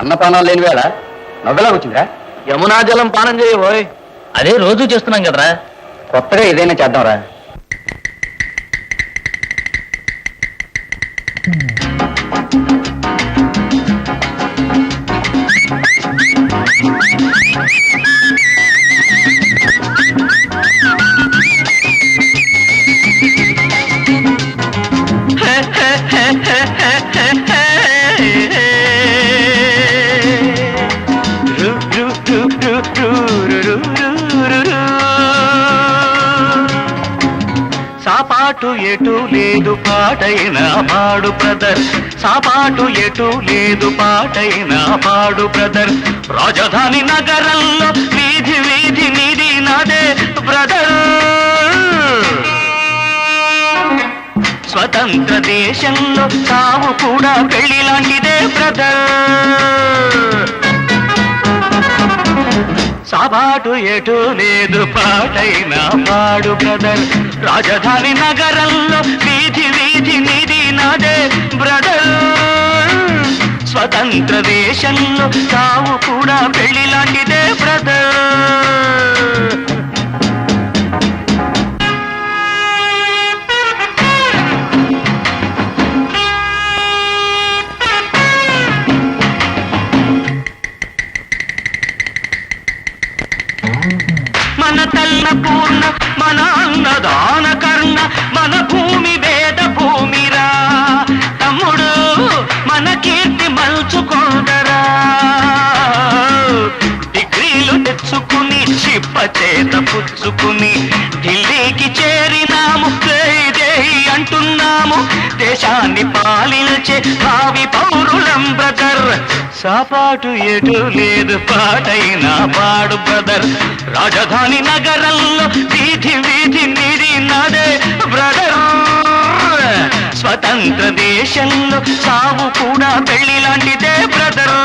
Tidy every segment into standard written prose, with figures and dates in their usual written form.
అన్నపానాలు లేని వేళ నవ్వెలా వచ్చిందిరా? యమునా జలం పానం చేయబోయ్. అదే రోజు చేస్తున్నాం కదరా. కొత్తగా ఏదైనా చేద్దాంరా. సాపాటు ఎటు లేదు పాటైన పాడు బ్రదర్, సాపాటు ఎటు లేదు పాటైన పాడు బ్రదర్. రాజధాని నగరంలో వీధి వీధి నిధి నాదే బ్రదర్. స్వతంత్ర దేశంలో సావు కూడా పెళ్లి లాంటిదే బ్రదర్. సాబాటు ఎటు లేదు పాటైన పాడు బ్రదర్. రాజధాని నగరంలో వీధి వీధి నిధి నాదే బ్రదర్. స్వతంత్ర దేశంలో సావు కూడా పెళ్లి లాంటిదే బ్రదర్. మన తల్ల పూర్ణ మన అన్నదాన కర్ణ మన భూమి వేద భూమిరా తమ్ముడు, మన కీర్తి మలుచుకోదరా. డిగ్రీలు తెచ్చుకుని చిప్ప చేత పుచ్చుకుని ఢిల్లీకి చేరినాము. దేహి అంటున్నాము, దేశాన్ని పాలించే భావి పౌరులం బ్రదర్. సాపాటు ఎటు లేదు పాటైన పాడు బ్రదర్. రాజధాని నగరంలో వీధి వీధి నిధి నాదే బ్రదర్. స్వతంత్ర దేశంలో సావు కూడా పెళ్లి లాంటిదే బ్రదర్.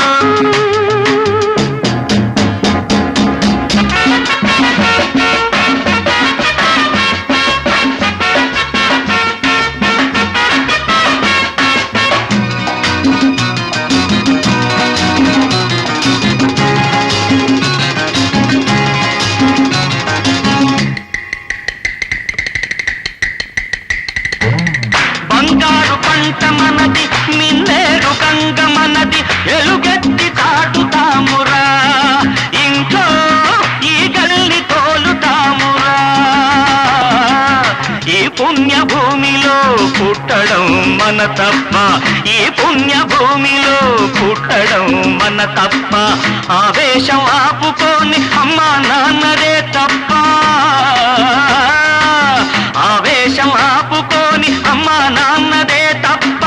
బంగారు పంట మనది, మిన్నేరు గంగ మనది, ఎలుగెత్తి చాటుతామురా. ఇంట్లో ఈ గల్లి తోలుతామురా. ఈ పుణ్యభూమిలో పుట్టడం మన తప్ప, ఈ పుణ్యభూమిలో పుట్టడం మన తప్ప. ఆవేశం ఆపుకొని అమ్మా నాన్నదే తప్ప. ఆవేశం ఆపుకొని అమ్మా నాన్నదే తప్ప.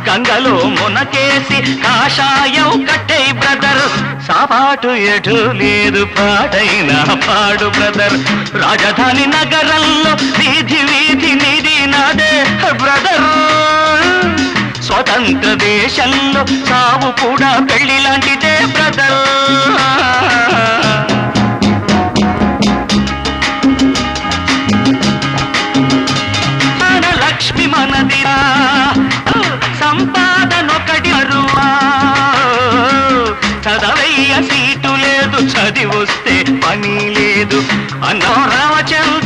గంగలో మునకేసి కాషాయం కట్టే బ్రదర్. సాపాటు ఎటు లేదు పాటైన పాడు బ్రదర్. రాజధాని నగరంలో వీధి వీధి నిధి నాదే బ్రదర్. స్వతంత్ర దేశంలో సావు కూడా పెళ్లి లాంటిదే బ్రదర్. లక్ష్మి మనదిరా, సంపాదనొకటి అరువా. చదవయ్య సీటు లేదు, చదివొస్తే పని లేదు. అన్నో రామచంద్ర